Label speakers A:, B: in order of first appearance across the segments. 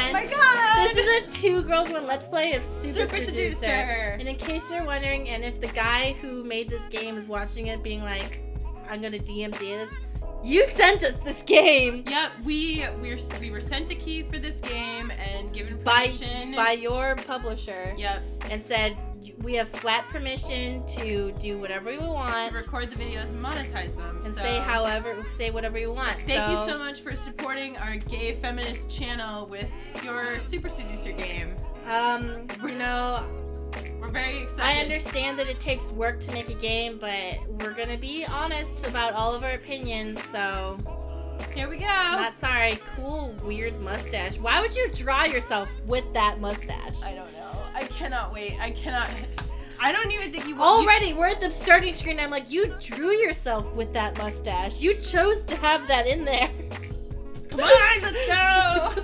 A: on.
B: My God!
A: This is a 2 girls 1 Let's Play of Super Seducer.
B: Seducer.
A: And in case you're wondering, and if the guy who made this game is watching it being like, I'm gonna DMZ this, you sent us this game!
B: Yep, we were sent a key for this game and given permission.
A: By your publisher.
B: Yep.
A: And said, we have flat permission to do whatever we want.
B: To record the videos and monetize them.
A: And say whatever you want.
B: Thank you so much for supporting our gay feminist channel with your Super Seducer game.
A: You know,
B: we're very excited.
A: I understand that it takes work to make a game, but we're gonna be honest about all of our opinions, so...
B: Here we go.
A: Not sorry. Cool, weird mustache. Why would you draw yourself with that mustache?
B: I don't know. I cannot wait. I don't even think you will.
A: Already, we're at the starting screen. I'm like, you drew yourself with that mustache. You chose to have that in there.
B: Come on, let's go.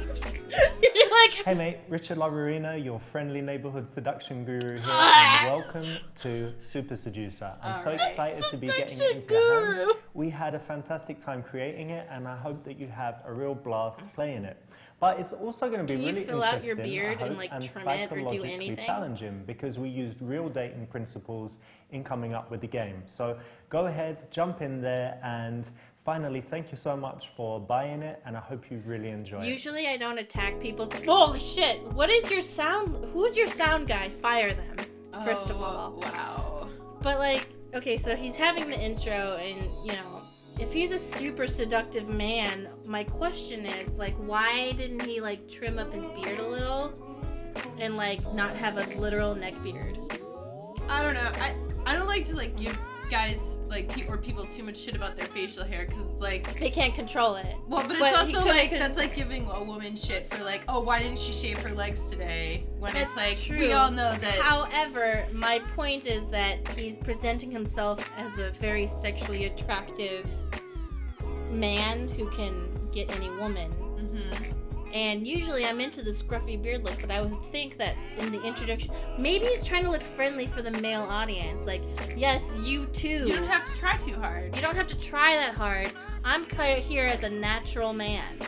A: You're like,
C: hey mate, Richard La Ruina, your friendly neighborhood seduction guru here, and welcome to Super Seducer. I'm so excited to be getting it into your hands. We had a fantastic time creating it, and I hope that you have a real blast playing it. But it's also going to be really
A: fill
C: interesting,
A: out your beard
C: I hope,
A: and like trim it or do
C: psychologically
A: anything?
C: challenging, because we used real dating principles in coming up with the game. So go ahead, jump in there, and finally, thank you so much for buying it, and I hope you really enjoy it.
A: Usually I don't attack people's... Holy shit! What is your sound... Who's your sound guy? Fire them, first of all.
B: Wow.
A: But like, okay, so he's having the intro, and, you know, if he's a super seductive man, my question is, like, why didn't he, like, trim up his beard a little and, like, not have a literal neck beard?
B: I don't know. I don't like to, like, give guys, like, people too much shit about their facial hair, because it's like...
A: They can't control it.
B: Well, but it's also, like, that's like giving a woman shit for, like, oh, why didn't she shave her legs today? When it's like,
A: true.
B: We all know that...
A: However, my point is that he's presenting himself as a very sexually attractive man who can get any woman.
B: Mm-hmm.
A: And usually I'm into the scruffy beard look, but I would think that in the introduction, maybe he's trying to look friendly for the male audience. Like, yes, you too.
B: You don't have to try too hard.
A: You don't have to try that hard. I'm here as a natural man.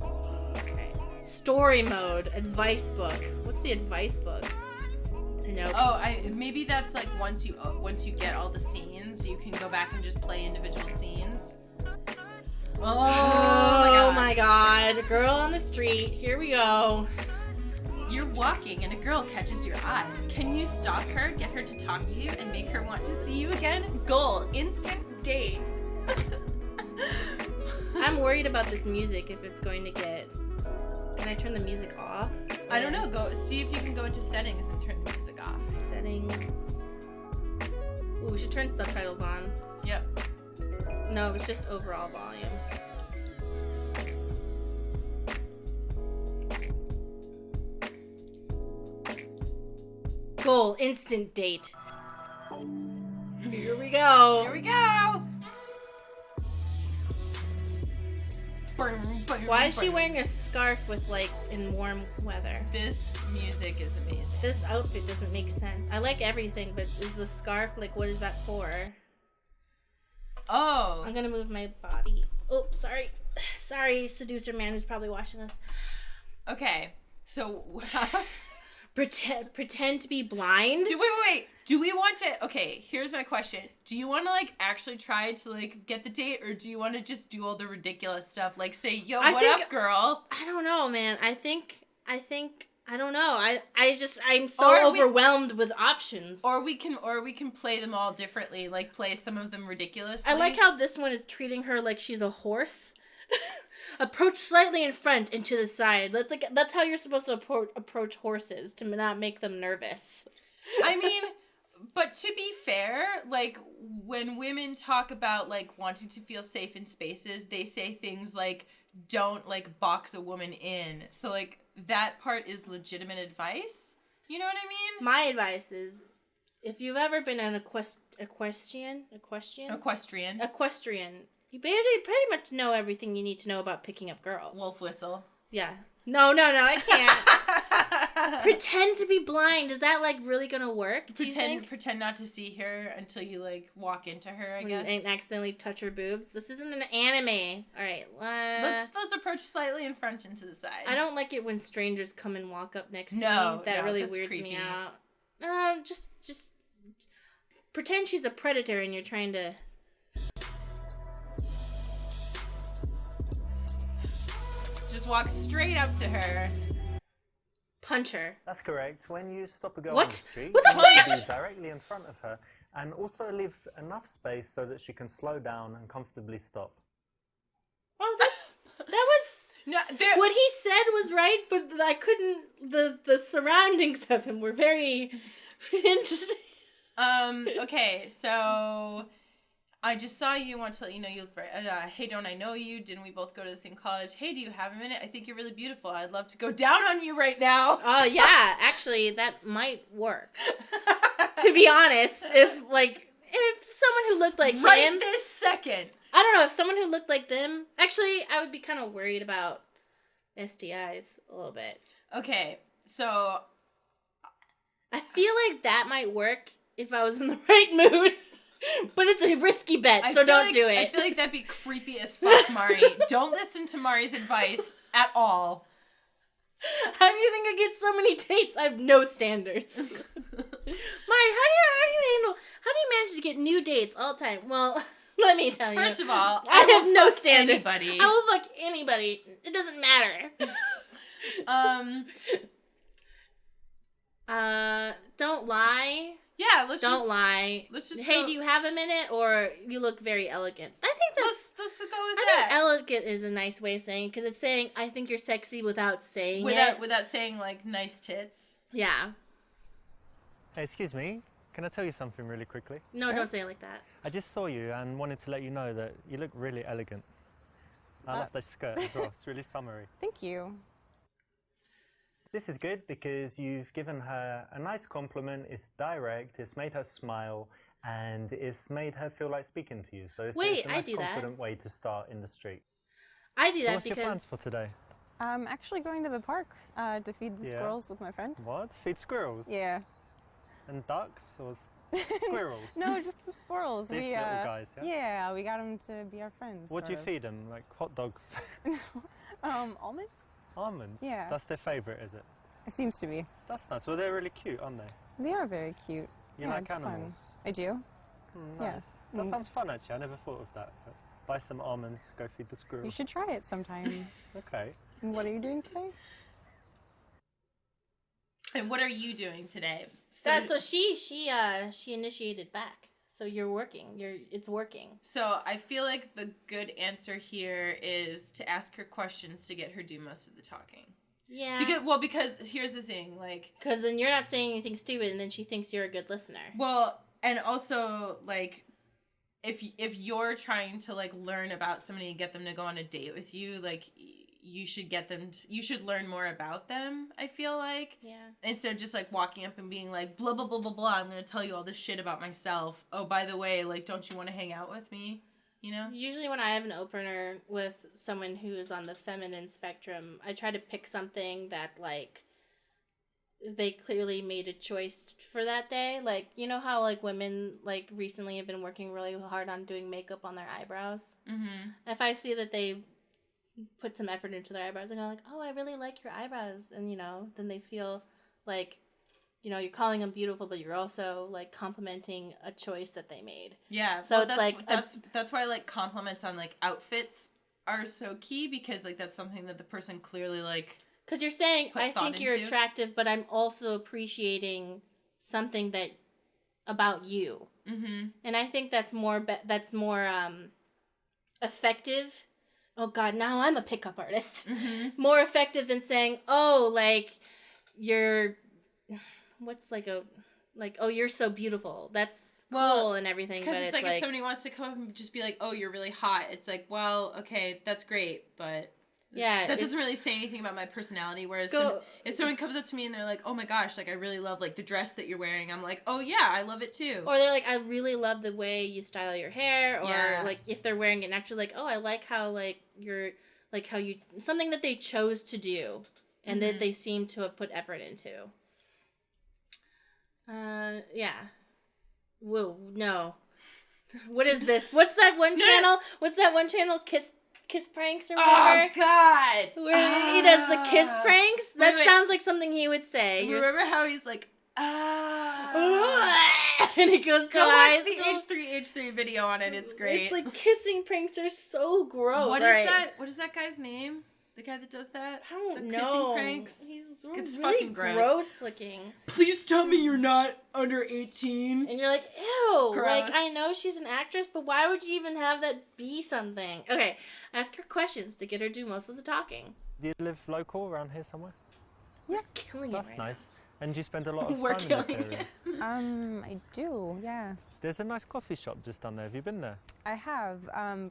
A: Okay. Story mode, advice book. What's the advice book? No.
B: Oh, maybe that's like once you get all the scenes, you can go back and just play individual scenes.
A: Oh my god. Girl on the street. Here we go.
B: You're walking and a girl catches your eye. Can you stop her, get her to talk to you, and make her want to see you again? Goal, instant date.
A: I'm worried about this music if it's going to get... Can I turn the music off?
B: I don't know. Go see if you can go into settings and turn the music off.
A: Settings. Ooh, we should turn subtitles on.
B: Yep.
A: No, it's just overall volume. Goal, instant date. Here we go.
B: Here we go.
A: Why is she wearing a scarf with, like, in warm weather?
B: This music is amazing.
A: This outfit doesn't make sense. I like everything, but is the scarf, like, what is that for?
B: Oh.
A: I'm gonna move my body. Oh, sorry. Sorry, seducer man who's probably watching this.
B: Okay, so...
A: Pretend to be blind?
B: Wait. Do we want to... Okay, here's my question. Do you want to, like, actually try to, like, get the date, or do you want to just do all the ridiculous stuff? Like, say, yo, what up, girl?
A: I don't know, man. I think... I don't know. I'm so overwhelmed with options.
B: Or we can play them all differently, like play some of them ridiculously.
A: I like how this one is treating her like she's a horse. Approach slightly in front and to the side. That's how you're supposed to approach horses, to not make them nervous.
B: I mean, but to be fair, like, when women talk about, like, wanting to feel safe in spaces, they say things like, don't, like, box a woman in. So, like, that part is legitimate advice. You know what I mean?
A: My advice is, if you've ever been an equestrian, you pretty much know everything you need to know about picking up girls.
B: Wolf whistle.
A: Yeah. No, I can't. Pretend to be blind. Is that like really gonna work? Do you think?
B: Pretend not to see her until you like walk into her. I
A: Or
B: guess.
A: and accidentally touch her boobs. This isn't an anime. All right.
B: Let's approach slightly in front and to the side.
A: I don't like it when strangers come and walk up next to me. That really weirds me out. Just pretend she's a predator and you're trying to.
B: Just walk straight up to her.
A: Punch her.
C: That's correct. When you stop a girl
A: What?
C: on the street,
A: What the
C: you need to
A: fuck?
C: be directly in front of her and also leave enough space so that she can slow down and comfortably stop.
A: Oh, that was.
B: No,
A: What he said was right, but I couldn't. The surroundings of him were very interesting.
B: Okay, so I just saw you. Want to let you know you look very. Hey, don't I know you? Didn't we both go to the same college? Hey, do you have a minute? I think you're really beautiful. I'd love to go down on you right now.
A: Yeah, actually, that might work. To be honest, if someone who looked like
B: right
A: him,
B: this second.
A: I don't know, if someone who looked like them, actually, I would be kind of worried about STIs a little bit.
B: Okay, so
A: I feel like that might work if I was in the right mood. But it's a risky bet, so don't do it.
B: I feel like that'd be creepy as fuck, Mari. Don't listen to Mari's advice at all.
A: How do you think I get so many dates? I have no standards. Mari, how do you manage to get new dates all the time? Well, let me tell you.
B: First of all,
A: I have
B: will
A: no
B: fuck
A: standard.
B: Anybody.
A: I will fuck anybody. It doesn't matter. Don't lie.
B: Yeah,
A: Don't lie.
B: Let's just
A: Hey,
B: go.
A: do you have a minute? Or you look very elegant. I think that's.
B: Let's go with
A: I
B: that.
A: think elegant is a nice way of saying, because it's saying I think you're sexy without saying it.
B: Without saying like nice tits.
A: Yeah.
C: Hey, excuse me. Can I tell you something really quickly?
A: No,
B: Sure.
A: don't say it like that.
C: I just saw you and wanted to let you know that you look really elegant. I love that skirt as well. It's really summery.
D: Thank you.
C: This is good because you've given her a nice compliment. It's direct. It's made her smile, and it's made her feel like speaking to you. So it's
A: Wait,
C: a
A: I
C: nice,
A: do that.
C: confident way to start in the street.
A: I do
C: So
A: that
C: what's your plans for
A: because
C: today?
D: I'm actually going to the park to feed the
C: Yeah.
D: squirrels with my friend.
C: What? Feed squirrels?
D: Yeah.
C: And ducks or squirrels?
D: No, just the squirrels.
C: These little guys, yeah?
D: Yeah, we got them to be our friends.
C: What do you
D: sort
C: feed them? Like hot dogs?
D: of. Almonds?
C: Almonds?
D: Yeah.
C: That's their favourite, is it?
D: It seems to be.
C: That's nice. Well, they're really cute, aren't they?
D: They are very cute.
C: You
D: Yeah,
C: like
D: it's
C: animals?
D: fun. I do.
C: Mm,
D: Yeah.
C: nice. That
D: Mm.
C: sounds fun, actually. I never thought of that. But buy some almonds, go feed the squirrels.
D: You should try it sometime.
C: Okay.
D: And what are you doing today?
B: And what are you doing today?
A: so she initiated back. So you're working. It's working.
B: So I feel like the good answer here is to ask her questions to get her do most of the talking.
A: Yeah.
B: Because here's the thing, like,
A: Because then you're not saying anything stupid, and then she thinks you're a good listener.
B: well, and also like, if you're trying to like learn about somebody and get them to go on a date with you, like you should learn more about them. I feel like.
A: Yeah.
B: Instead of just like walking up and being like blah blah blah blah blah, I'm gonna tell you all this shit about myself. Oh, by the way, like, don't you want to hang out with me? You know?
A: Usually when I have an opener with someone who is on the feminine spectrum, I try to pick something that, like, they clearly made a choice for that day. Like, you know how, like, women, like, recently have been working really hard on doing makeup on their eyebrows?
B: Mm-hmm.
A: If I see that they put some effort into their eyebrows, I go like, oh, I really like your eyebrows. And, you know, then they feel like, you know, you're calling them beautiful, but you're also, like, complimenting a choice that they made.
B: Yeah.
A: So
B: well,
A: it's
B: that's why like compliments on like outfits are so key, because like that's something that the person clearly like.
A: Because you're saying,
B: put
A: I
B: thought
A: think you're
B: into.
A: attractive, but I'm also appreciating something that about you.
B: Mm-hmm.
A: And I think that's more effective. Oh God, now I'm a pickup artist.
B: Mm-hmm.
A: More effective than saying, oh, like you're, what's oh, you're so beautiful. That's cool and everything.
B: Because
A: But
B: it's like if somebody wants to come up and just be like, oh, you're really hot. It's like, well, okay, that's great, but.
A: Yeah,
B: that doesn't really say anything about my personality. Whereas if someone comes up to me and they're like, "Oh my gosh, like I really love like the dress that you're wearing," I'm like, "Oh yeah, I love it too."
A: Or they're like, I really love the way you style your hair. Or
B: Yeah.
A: like if they're wearing it naturally, like, oh, I like how like you're like how you something that they chose to do and that they seem to have put effort into. Yeah. Whoa, no. What is this? What's that one channel? What's that one channel? Kiss pranks or whatever?
B: Oh, God.
A: Where he does the kiss pranks? That
B: wait.
A: sounds like something he would say.
B: Remember how he's like,
A: and he goes to
B: go
A: eyes.
B: watch the H3 video on it. It's great.
A: It's like kissing pranks are so gross.
B: What is that? What is that guy's name? The guy that does that?
A: I don't
B: the
A: know.
B: Kissing pranks.
A: He's
B: It's
A: really
B: fucking gross.
A: looking.
B: Please tell me you're not under 18.
A: And you're like, ew.
B: Gross.
A: Like, I know she's an actress, but why would you even have that be something? Okay, ask her questions to get her to do most of the talking.
C: Do you live local around here somewhere?
A: You're killing
C: That's
A: it right
C: nice. And do you spend a lot of
B: We're
C: time in this
B: killing
C: area?
D: I do, yeah.
C: There's a nice coffee shop just down there. Have you been there?
D: I have,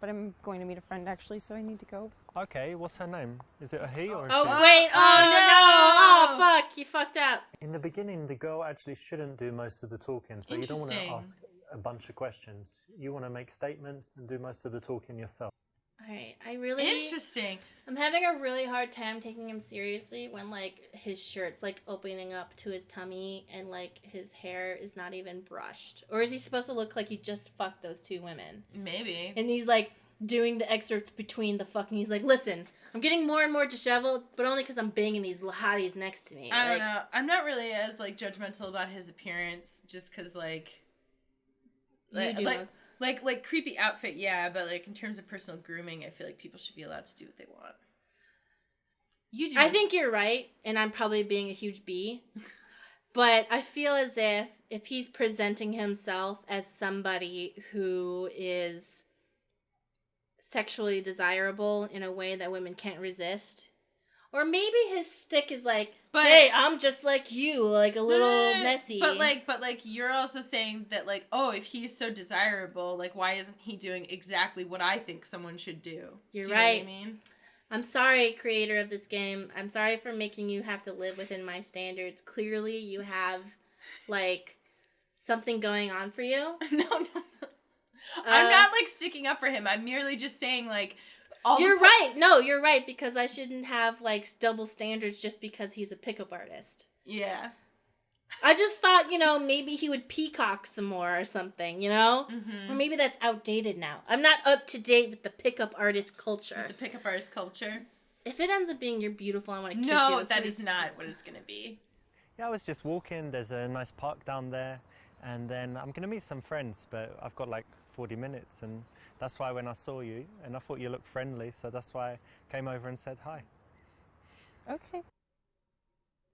D: but I'm going to meet a friend actually, so I need to go.
C: Okay, what's her name? Is it a he or a
A: Oh,
C: she?
A: wait. Oh, no.
B: no.
A: Oh, fuck. You fucked up.
C: In the beginning, the girl actually shouldn't do most of the talking, so you don't want to
B: Interesting.
C: ask a bunch of questions. You want to make statements and do most of the talking yourself.
A: All right. I really...
B: Interesting.
A: I'm having a really hard time taking him seriously when, like, his shirt's, like, opening up to his tummy and, like, his hair is not even brushed. Or is he supposed to look like he just fucked those two women?
B: Maybe.
A: And he's, like, doing the excerpts between the fucking... He's like, listen, I'm getting more and more disheveled, but only because I'm banging these hotties next to me.
B: I don't
A: Like,
B: know. I'm not really as, like, judgmental about his appearance just because, like...
A: You do most.
B: Like creepy outfit, yeah, but, like, in terms of personal grooming, I feel like people should be allowed to do what they want. You do.
A: I think you're right, and I'm probably being a huge B. But I feel as if he's presenting himself as somebody who is sexually desirable in a way that women can't resist, or maybe his stick is like, hey, I'm just like you, like a little messy.
B: But like you're also saying that, like, oh, if he's so desirable, like, why isn't he doing exactly what I think someone should do?
A: You're
B: Do you
A: right.
B: know what I mean?
A: I'm sorry, creator of this game. I'm sorry for making you have to live within my standards. Clearly, you have, like, something going on for you.
B: No. I'm not, like, sticking up for him. I'm merely just saying, like,
A: You're right. No, you're right, because I shouldn't have, like, double standards just because he's a pickup artist.
B: Yeah.
A: I just thought, maybe he would peacock some more or something,
B: Mm-hmm.
A: Or maybe that's outdated now. I'm not up to date with the pickup artist culture.
B: The pickup artist culture.
A: If it ends up being you're beautiful, I want to kiss you.
B: No,
A: That's
B: that
A: gonna
B: is
A: be-
B: not what it's going to be.
C: Yeah, I was just walking. There's a nice park down there. And then I'm going to meet some friends, but I've got like 40 minutes. And that's why when I saw you, and I thought you looked friendly, so that's why I came over and said hi.
D: Okay.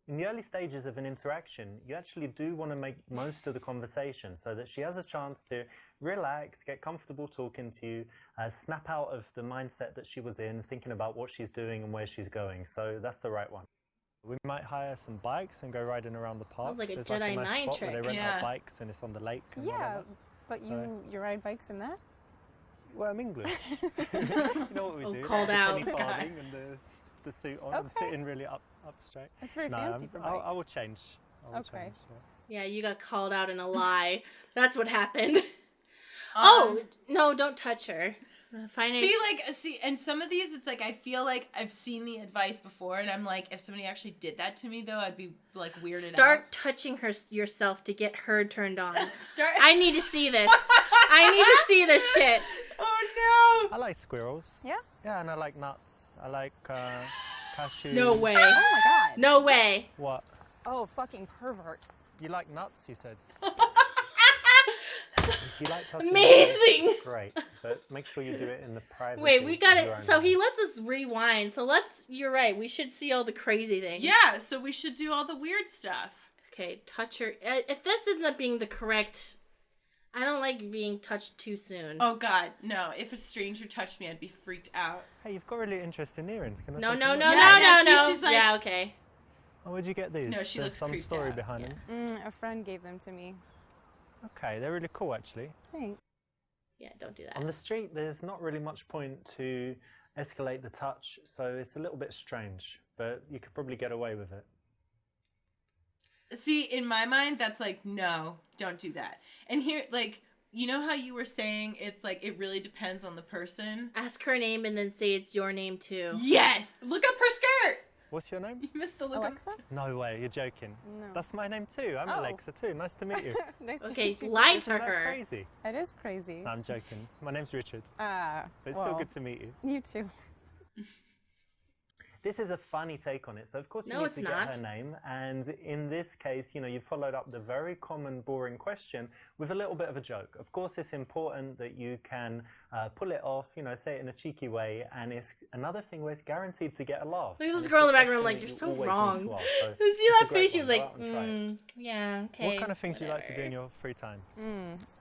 C: In the early stages of an interaction, you actually do want to make most of the conversation so that she has a chance to relax, get comfortable talking to you, snap out of the mindset that she was in, thinking about what she's doing and where she's going. So that's the right one. We might hire some bikes and go riding around the park.
A: Sounds like a
C: There's
A: Jedi
C: nice
A: Mind
C: spot where
A: trick.
C: they rent
B: Yeah.
C: out bikes and it's on the lake and
D: Yeah,
C: whatever.
D: but you ride bikes in that?
C: Well, I'm English. You know what we
A: Oh,
C: do?
A: called
C: the
A: out.
C: penny farthing and the suit on and
D: Okay.
C: sitting really up straight.
D: That's very
C: No,
D: fancy for
C: I
D: bikes.
C: will change. I will
D: Okay.
C: change, yeah.
A: Yeah, you got called out in a lie. That's what happened. No, don't touch her.
B: And some of these, it's like, I feel like I've seen the advice before, and I'm like, if somebody actually did that to me, though, I'd be, like, weirded out.
A: Start touching yourself to get her turned on.
B: Start.
A: I need to see this. I need to see this shit.
B: Oh,
C: I like squirrels.
D: Yeah?
C: Yeah, and I like nuts. I like cashews.
A: No way.
D: Oh my god.
A: No way.
C: What?
D: Oh, fucking pervert.
C: You like nuts, you said. If you like touching
A: Amazing.
C: nuts, great. But make sure you do it in the privacy.
A: Wait, we got
C: of your
A: it.
C: own
A: So
C: home.
A: he lets us rewind. So you're right. We should see all the crazy things.
B: Yeah, so we should do all the weird stuff.
A: Okay, touch her. If this ends up being the correct... I don't like being touched too soon.
B: Oh, God, no. If a stranger touched me, I'd be freaked out.
C: Hey, you've got really interesting earrings. Can I
A: No,
C: take
A: no,
C: a look?
A: no,
B: Yeah,
A: no,
B: see,
A: no.
B: she's like-
A: Yeah, okay.
C: Oh, where'd you get these?
B: No, she
C: There's
B: looks
C: some
B: creeped
C: story
B: out,
C: behind
B: yeah.
C: them.
D: A friend gave them to me.
C: Okay, they're really cool, actually.
D: Thanks.
A: Yeah, don't do that.
C: On the street, there's not really much point to escalate the touch, so it's a little bit strange, but you could probably get away with it.
B: See, in my mind, that's like, no, don't do that. And here, like, you know how you were saying it's like, it really depends on the person?
A: Ask her name and then say it's your name too.
B: Yes! Look up her skirt!
C: What's your name?
B: You missed the look.
D: Alexa?
C: No way, you're joking.
D: No.
C: That's my name too. I'm
D: Oh.
C: Alexa too. Nice to meet you.
D: Nice to
A: Okay,
D: meet you.
A: lie to
C: Isn't that
A: her.
C: crazy?
D: It is crazy.
C: No, I'm joking. My name's Richard.
D: Ah,
C: But it's
D: well,
C: still good to meet you.
D: You too.
C: This is a funny take on it. So of course you
A: No,
C: need
A: it's
C: to
A: not.
C: get her name. And in this case, you followed up the very common, boring question with a little bit of a joke. Of course, it's important that you can pull it off, say it in a cheeky way. And it's another thing where it's guaranteed to get a laugh.
A: Look at
C: And
A: this
C: it's
A: girl in
C: a
A: the background,
C: question
A: like,
C: that
A: you're so
C: always need
A: wrong.
C: to ask. So
A: You see
C: it's
A: that
C: a great
A: face? She was
C: one.
A: like,
C: Go out and try it.
A: yeah, okay.
C: What kind of things do you like to do in
A: whatever.
C: your free time?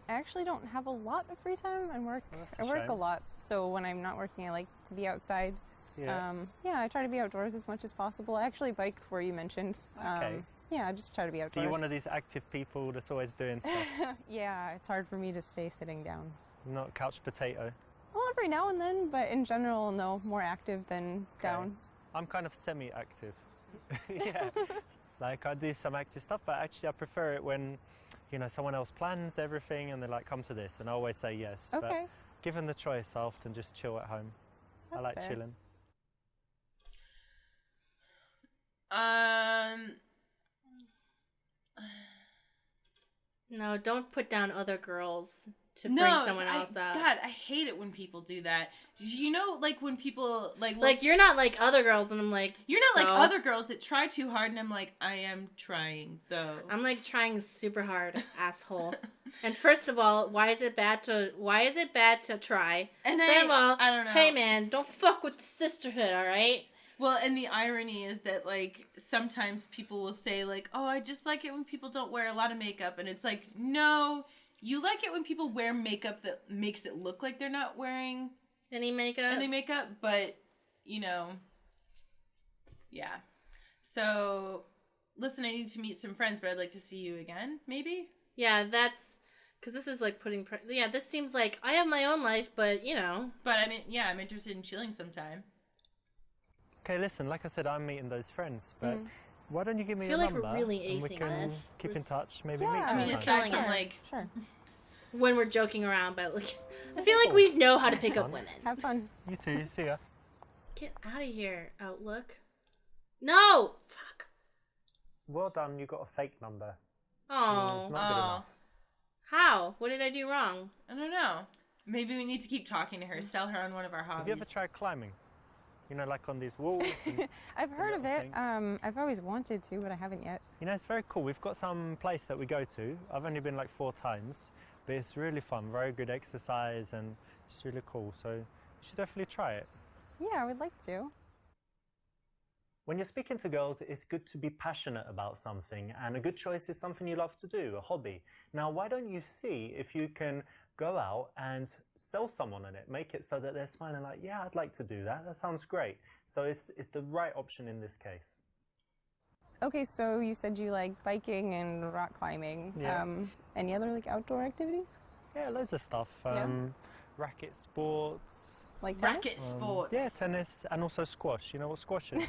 D: I actually don't have a lot of free time. I work.
C: That's a
D: I work a
C: shame.
D: lot. So when I'm not working, I like to be outside.
C: Yeah.
D: I try to be outdoors as much as possible. I actually bike where you mentioned.
C: Okay.
D: Yeah, I just try to be
C: So
D: outdoors.
C: you're one of these active people that's always doing stuff,
D: Yeah, it's hard for me to stay sitting down.
C: not couch potato.
D: Well, every now and then, but in general, no, more active than down.
C: I'm kind of semi-active. Yeah. Like I do some active stuff, but actually I prefer it when, someone else plans everything and they're like, come to this, and I always say yes.
D: Okay,
C: But given the choice, I often just chill at home. I
D: that's
C: like
D: fair.
C: chilling.
A: No, don't put down other girls to bring
B: No,
A: someone else up.
B: God, I hate it when people do that. Like when people like will
A: Like, you're not like other girls, and I'm like,
B: you're not like
A: so?
B: other girls that try too hard, and I'm like, I am trying though.
A: I'm like trying super hard, asshole. And first of all, why is it bad to try?
B: And
A: Second of all,
B: I don't know.
A: hey man, don't fuck with the sisterhood, all right?
B: Well, and the irony is that like sometimes people will say like, oh, I just like it when people don't wear a lot of makeup, and it's like, no, you like it when people wear makeup that makes it look like they're not wearing
A: Any makeup?
B: any makeup, but yeah. So, listen, I need to meet some friends, but I'd like to see you again, maybe?
A: Yeah, that's because this is like putting. Yeah, this seems like I have my own life, but
B: But I mean, yeah, I'm interested in chilling sometime.
C: Okay, listen, like I said, I'm meeting those friends, but why don't you give me
A: I feel
C: your
A: like we're
C: number
A: really
C: and we
A: acing
C: can
A: this.
C: keep
A: We're
C: in touch, maybe
D: Yeah,
C: meet
D: I mean,
C: sometime.
B: aside
A: killing
B: from
A: it.
B: like,
D: Sure.
A: when we're joking around, but like, I feel like we know how to pick up women.
D: Have fun.
C: You too, see ya.
A: Get out of here, Outlook. No! Fuck.
C: Well done, you got a fake number.
A: Oh.
C: Not good enough.
A: How? What did I do wrong?
B: I don't know. Maybe we need to keep talking to her, sell her on one of our hobbies.
C: Have you ever tried climbing? Like on these walls? And,
D: I've heard of
C: little
D: it.
C: things.
D: I've always wanted to, but I haven't yet.
C: it's very cool. We've got some place that we go to. I've only been like 4 times, but it's really fun. Very good exercise and just really cool. So you should definitely try it.
D: Yeah, I would like to.
C: When you're speaking to girls, it's good to be passionate about something, and a good choice is something you love to do, a hobby. Now, why don't you see if you can go out and sell someone on it, make it so that they're smiling like, yeah, I'd like to do that. That sounds great. So it's the right option in this case.
D: Okay, so you said you like biking and rock climbing.
C: Yeah.
D: Any other like outdoor activities?
C: Yeah, loads of stuff.
D: Yeah.
C: Racket sports.
D: Like
B: Racket
D: tennis?
B: sports.
C: Yeah, tennis and also squash. You know what squash is?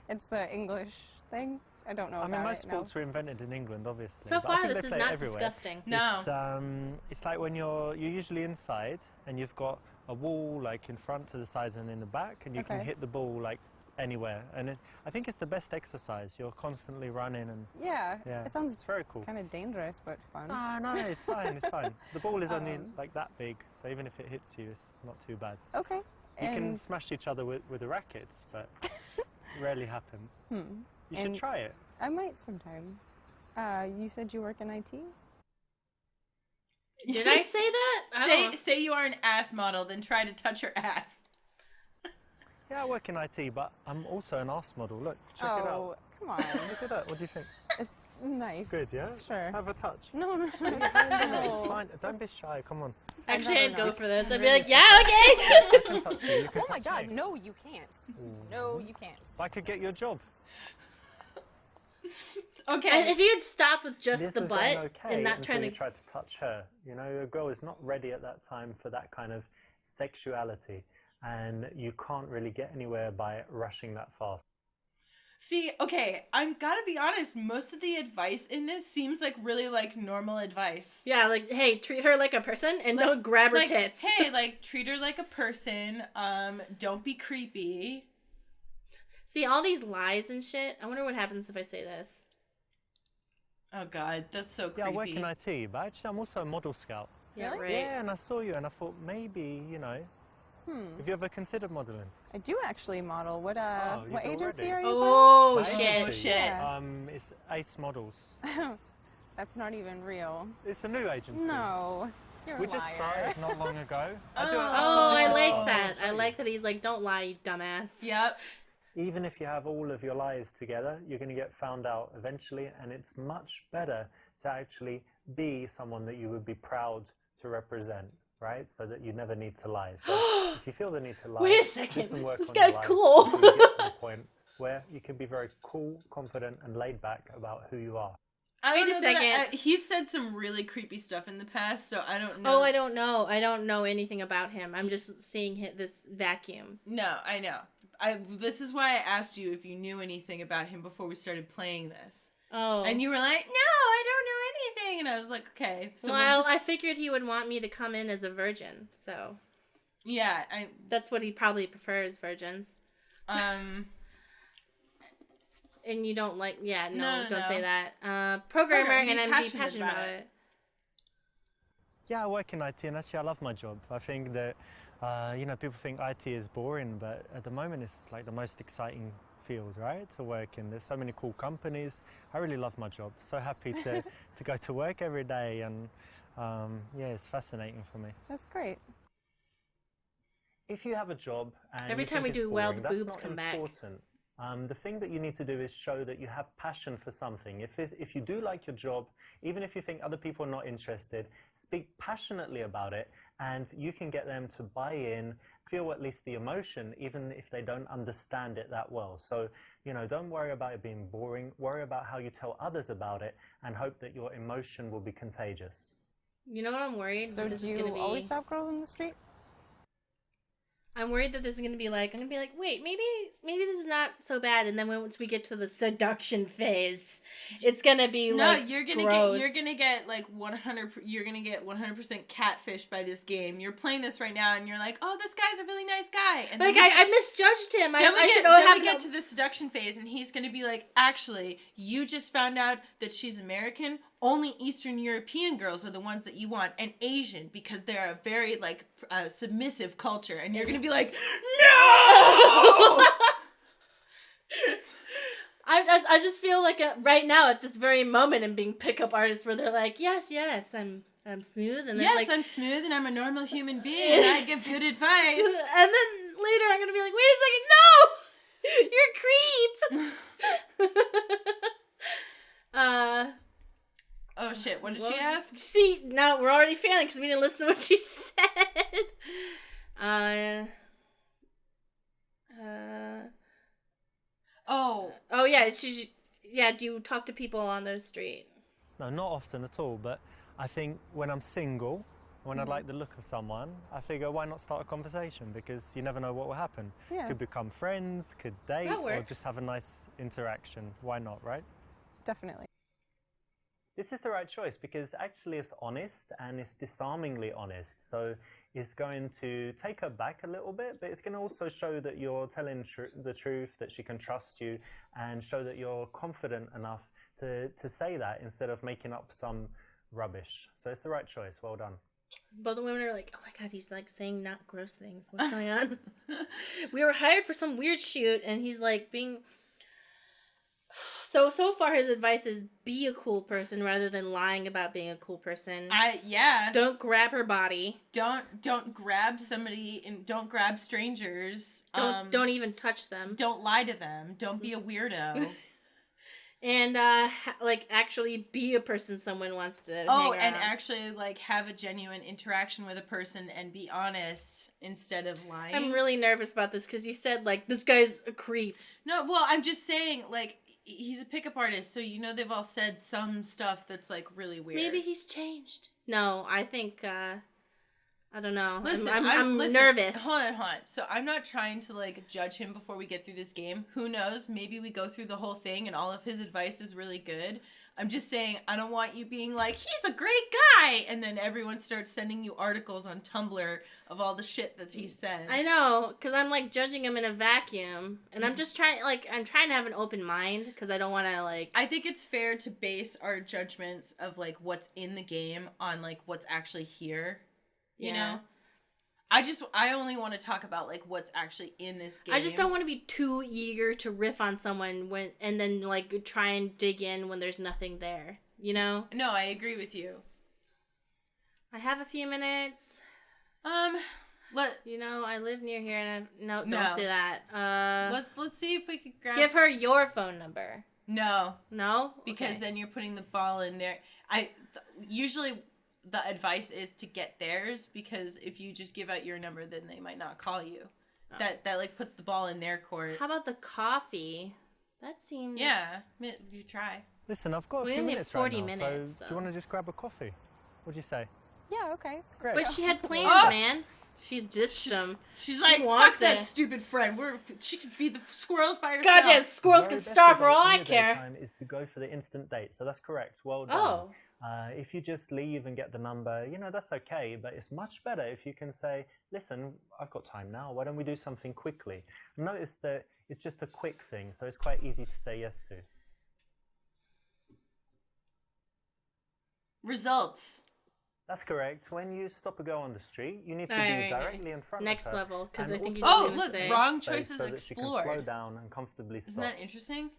D: It's the English thing. I don't know
C: I
D: about
C: mean, most
D: it
C: sports were invented in England, obviously.
A: So
C: but I
A: far,
C: think
A: this
C: they
A: is
C: play
A: not
C: everywhere.
A: disgusting.
B: No.
C: It's like when you're usually inside and you've got a wall like in front, to the sides, and in the back, and you can
D: Okay.
C: hit the ball like anywhere. And I think it's the best exercise. You're constantly running, and
D: Yeah,
C: yeah,
D: it sounds
C: it's very cool.
D: kind of dangerous, but fun.
C: Ah, no, it's fine. It's fine. The ball is only
D: Um,
C: like that big, so even if it hits you, it's not too bad.
D: Okay.
C: You can
D: And
C: smash each other with the rackets, but rarely happens. You should
D: And-
C: try it.
D: I might sometime. You said you work in IT?
A: Did I say that? I don't know.
B: Say you are an ass model, then try to touch her ass.
C: Yeah, I work in IT, but I'm also an arse model. Look, check it out.
D: Oh, come on.
C: Look at that. What do you think?
D: It's nice.
C: Good, yeah?
D: Sure.
C: Have a touch.
D: No, no,
C: Put your hands on it.
D: no.
C: It's fine. Don't be shy. Come on.
A: Actually,
D: I'd
A: I'd
D: rather
A: go
D: not.
A: for this. I'd be like, yeah, okay.
C: I can touch you. You can
D: Oh my
C: touch
D: god,
C: me.
D: no, you can't. No, you can't.
C: I could get you a job.
B: Okay.
A: And if you'd stop with just
C: This
A: the
C: was
A: butt
C: going okay
A: and not
C: until
A: trying
C: you
A: to.
C: tried to touch her. A girl is not ready at that time for that kind of sexuality, and you can't really get anywhere by rushing that fast.
B: See, okay, I'm gotta be honest, most of the advice in this seems like really like normal advice.
A: Yeah, like, hey, treat her like a person and don't grab her
B: Like,
A: tits.
B: hey, like treat her like a person, don't be creepy.
A: See, all these lies and shit. I wonder what happens if I say this.
B: Oh God, that's so creepy.
C: Yeah, I work in IT, but actually I'm also a model scout.
A: Yeah,
D: Really?
A: right.
C: Yeah, and I saw you and I thought maybe, have you ever considered modeling?
D: I do actually model. What
C: you
D: what
C: do
D: agency
C: already?
D: are you
A: Oh,
C: My
A: shit.
C: agency,
B: Oh, shit.
D: Yeah.
C: It's Ace Models.
D: from? That's not even real.
C: It's a new agency.
D: No, you're
C: We
D: a
C: just
D: liar.
C: started not long ago.
A: Oh,
C: We
A: I
C: just
A: like
C: started.
A: that.
C: I'll
A: I
C: show
A: like that he's like, don't lie, you dumbass.
B: Yep.
C: you. Even if you have all of your lies together, you're going to get found out eventually, and it's much better to actually be someone that you would be proud to represent, right? So that you never need to lie. So if you feel the need to lie,
A: Wait a
C: do
A: second.
C: some work
A: This
C: on your
A: guy's
C: lies
A: cool.
C: until you get to the point where you can be very cool, confident, and laid back about who you are.
B: I
A: Wait
B: don't
A: a
B: know that
A: second.
B: he's said some really creepy stuff in the past, so I don't know.
A: Oh, I don't know. I don't know anything about him. I'm just seeing this vacuum.
B: No, I know. This is why I asked you if you knew anything about him before we started playing this.
A: Oh.
B: And you were like, no, I don't know anything. And I was like, okay. So
A: well, I figured he would want me to come in as a virgin, so
B: yeah,
A: that's what he probably prefers, virgins. And you don't like,
B: No,
A: don't
B: no.
A: say that. Programmer,
B: Programmer,
A: and
B: be
A: I'm
B: passionate
A: passionate
B: about
A: about
B: it.
A: it.
C: Yeah, I work in IT, and actually I love my job. I think that, people think IT is boring, but at the moment it's like the most exciting field, right, to work in. There's so many cool companies. I really love my job. So happy to go to work every day, and it's fascinating for me.
D: That's great.
C: If you have a job and
A: Every
C: you
A: time
C: think
A: we
C: it's
A: do well,
C: boring,
A: the
C: that's
A: boobs
C: not
A: come back.
C: important. The thing that you need to do is show that you have passion for something. If you do like your job, even if you think other people are not interested, speak passionately about it, and you can get them to buy in, feel at least the emotion, even if they don't understand it that well. So, don't worry about it being boring. Worry about how you tell others about it, and hope that your emotion will be contagious.
A: You know what I'm worried?
D: So
A: this
D: do
A: is
D: you
A: gonna be.
D: always stop girls in the street?
A: I'm worried that this is gonna be like. I'm gonna be like, wait, maybe this is not so bad. And then once we get to the seduction phase, it's gonna be like
B: you're
A: gross.
B: gonna get like 100% catfished by this game. You're playing this right now, and you're like, oh, this guy's a really nice guy. And
A: Like
B: then
A: I misjudged him.
B: Then
A: I should know what
B: we
A: happened.
B: get to the seduction phase, and he's going to be like, actually, you just found out that she's American. Only Eastern European girls are the ones that you want, and Asian, because they're a very, submissive culture. And you're going to be like, no!
A: I just feel like right now at this very moment I'm being pickup artists where they're like, yes, I'm smooth, and then
B: Yes,
A: like,
B: I'm smooth, and I'm a normal human being, and I give good advice.
A: and then later I'm gonna be like, wait a second, no, you're a creep.
B: Oh, shit, what did
A: What
B: she
A: was
B: ask?
A: See, now we're already failing because we didn't listen to what she said. Oh yeah, do you talk to people on the street?
C: No, not often at all, but I think when I'm single, when I like the look of someone, I figure why not start a conversation, because you never know what will happen.
D: Yeah.
C: Could become friends, could date,
A: That
C: or
A: works.
C: just have a nice interaction. Why not, right?
D: Definitely.
C: This is the right choice because actually it's honest and it's disarmingly honest. So it's going to take her back a little bit, but it's going to also show that you're telling the truth, that she can trust you, and show that you're confident enough to say that instead of making up some rubbish. So it's the right choice. Well done.
A: Both the women are like, oh my god, he's like saying not gross things. What's going on? We were hired for some weird shoot, and he's like being... So far his advice is be a cool person rather than lying about being a cool person. Don't grab her body.
B: Don't grab somebody, and don't grab strangers.
A: Don't even touch them.
B: Don't lie to them. Don't be a weirdo.
A: And actually be a person someone wants to hang
B: Oh,
A: around.
B: and actually have a genuine interaction with a person and be honest instead of lying.
A: I'm really nervous about this because you said this guy's a creep.
B: No, well, I'm just saying he's a pickup artist, so they've all said some stuff that's really weird.
A: Maybe he's changed. No, I think I don't know.
B: Listen,
A: I'm
B: listen,
A: nervous.
B: Hold on. So I'm not trying to like judge him before we get through this game. Who knows? Maybe we go through the whole thing and all of his advice is really good. I'm just saying, I don't want you being like, he's a great guy, and then everyone starts sending you articles on Tumblr of all the shit that he said.
A: I know, because I'm, like, judging him in a vacuum, and I'm just trying, like, I'm trying to have an open mind, because I don't want to, like...
B: I think it's fair to base our judgments of, like, what's in the game on, like, what's actually here, you know? I only want to talk about, like, what's actually in this game.
A: I just don't want to be too eager to riff on someone and then, like, try and dig in when there's nothing there, you know?
B: No, I agree with you.
A: I have a few minutes. You know, I live near here and don't say that.
B: Let's see if we could grab...
A: Give her your phone number.
B: No.
A: No?
B: Because then you're putting the ball in there. Usually... the advice is to get theirs, because if you just give out your number, then they might not call you. Oh. That like puts the ball in their court.
A: How about the coffee? That seems...
B: Yeah, you try.
C: Listen, I've got a few minutes 40 right now, minutes, so do you want to just grab a coffee? What'd you say?
D: Yeah, okay.
C: Great.
A: But she had plans, man. She ditched them.
B: She's like, fuck that stupid friend. She could feed the squirrels by herself.
A: Goddamn squirrels can starve for all I care.
C: Time is to go for the instant date, so that's correct. Well done.
A: Oh.
C: If you just leave and get the number, you know, that's okay, but it's much better if you can say, listen, I've got time now, why don't we do something quickly? Notice that it's just a quick thing, so it's quite easy to say yes to.
B: Results.
C: That's correct. When you stop a girl on the street, you need to be directly in front
A: Next
C: of her.
A: level, because I think he's
B: also,
A: going to say...
B: wrong choices
C: so
B: explored.
C: That she can slow down and comfortably stop.
B: Isn't that interesting?